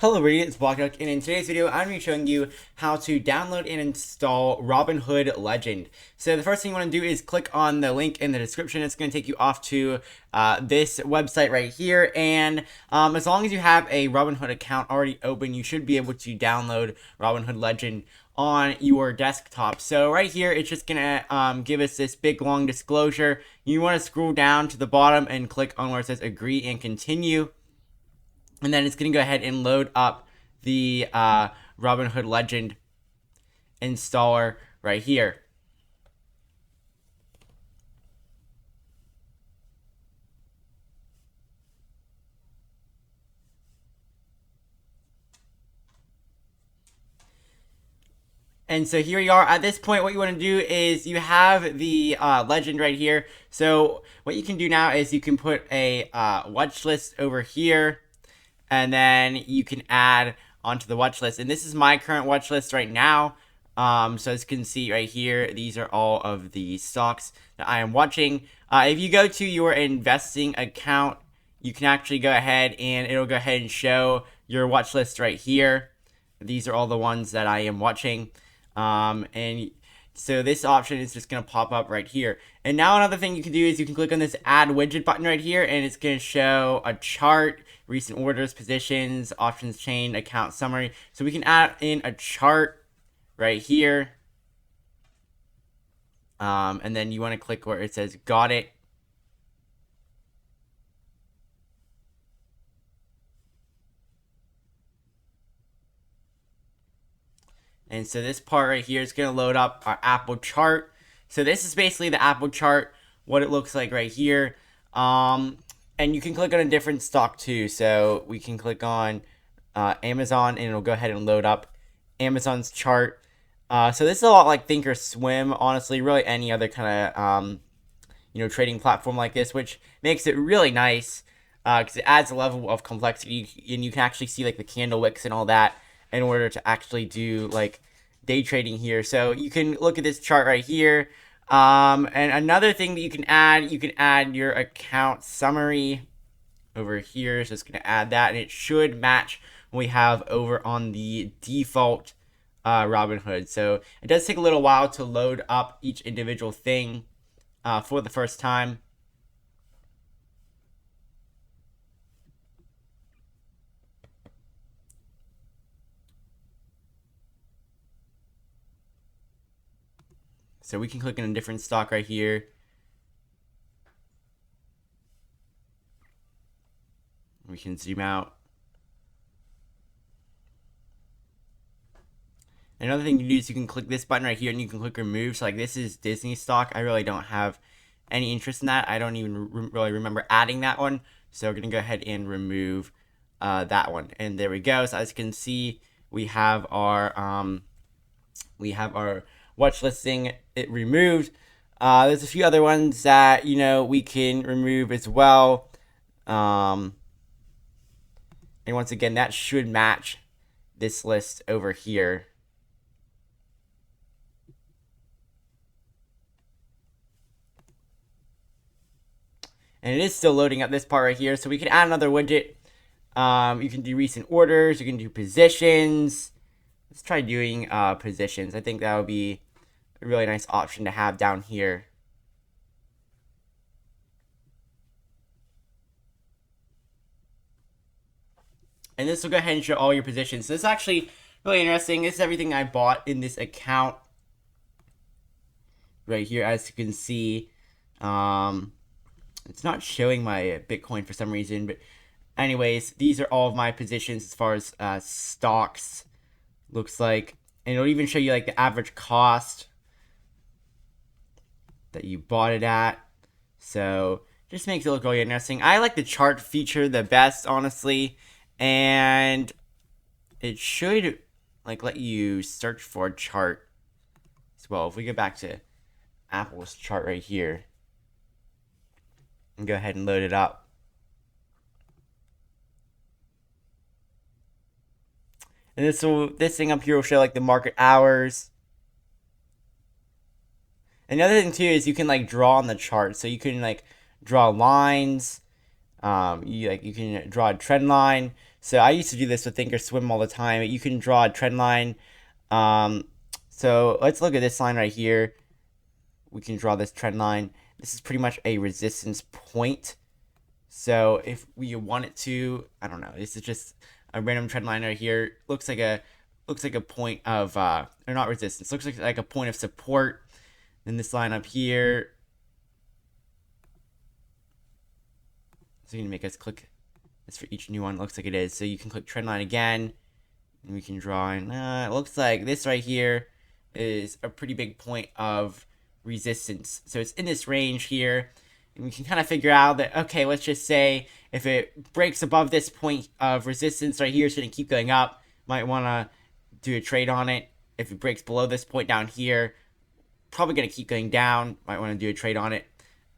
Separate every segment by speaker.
Speaker 1: Hello everybody, it's Blockduck, and in today's video, I'm going to be showing you how to download and install Robinhood Legend. So the first thing you want to do is click on the link in the description. It's going to take you off to this website right here, and as long as you have a Robinhood account already open, you should be able to download Robinhood Legend on your desktop. So right here, it's just gonna give us this big long disclosure. You want to scroll down to the bottom and click on where it says agree and continue. And then it's going to go ahead and load up the Robinhood Legend installer right here. And so here you are. At this point, what you want to do is you have the legend right here. So what you can do now is you can put a watch list over here, and then you can add onto the watch list. And this is my current watch list right now. So as you can see right here, these are all of the stocks that I am watching. If you go to your investing account, you can actually go ahead and it'll go ahead and show your watch list right here. These are all the ones that I am watching. And so this option is just going to pop up right here. And now another thing you can do is you can click on this add widget button right here, and it's going to show a chart, recent orders, positions, options chain, account summary. So we can add in a chart right here. And then you want to click where it says got it. And so this part right here is going to load up our Apple chart. So this is basically the Apple chart, what it looks like right here. And you can click on a different stock too. So we can click on Amazon, and it'll go ahead and load up Amazon's chart. So this is a lot like Thinkorswim, honestly, really any other kind of trading platform like this, which makes it really nice because it adds a level of complexity, and you can actually see like the candle wicks and all that in order to actually do like day trading here. So you can look at this chart right here. And another thing that you can add your account summary over here. So it's going to add that, and it should match what we have over on the default Robinhood. So it does take a little while to load up each individual thing for the first time. So we can click on a different stock right here. We can zoom out. Another thing you can do is you can click this button right here, and you can click remove. So like this is Disney stock. I really don't have any interest in that. I don't even really remember adding that one. So we're going to go ahead and remove that one. And there we go. So as you can see, we have our watch listing it removed. There's a few other ones that we can remove as well. And once again, that should match this list over here. And it is still loading up this part right here. So we can add another widget. You can do recent orders. You can do positions. Let's try doing positions. I think that would be a really nice option to have down here. And this will go ahead and show all your positions. So this is actually really interesting. This is everything I bought in this account right here. As you can see, it's not showing my Bitcoin for some reason. But anyways, these are all of my positions as far as stocks. Looks like, and it'll even show you like the average cost that you bought it at. So just makes it look really interesting. I like the chart feature the best, honestly, and it should like let you search for a chart as well. If we go back to Apple's chart right here and go ahead and load it up. And this thing up here will show like the market hours. Another thing too is you can like draw on the chart. So you can like draw lines. You can draw a trend line. So I used to do this with Thinkorswim all the time. You can draw a trend line. So let's look at this line right here. We can draw this trend line. This is pretty much a resistance point. So if we wanted to, I don't know, this is just a random trend line right here. Looks like a point of or not resistance. Looks like a point of support. Then this line up here. So you can make us click this for each new one. Looks like it is. So you can click trend line again, and we can draw in. It looks like this right here is a pretty big point of resistance. So it's in this range here, and we can kind of figure out that, okay, let's just say if it breaks above this point of resistance right here, it's going to keep going up. Might want to do a trade on it. If it breaks below this point down here, probably going to keep going down. Might want to do a trade on it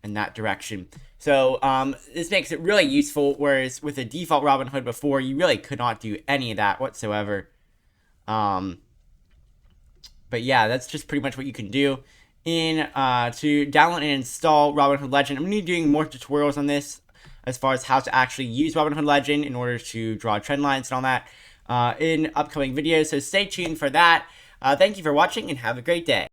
Speaker 1: in that direction. So this makes it really useful, whereas with the default Robinhood before, you really could not do any of that whatsoever. But yeah, that's just pretty much what you can do. To download and install Robinhood Legend, I'm going to be doing more tutorials on this as far as how to actually use Robinhood Legend in order to draw trend lines and all that in upcoming videos. So stay tuned for that. Thank you for watching and have a great day.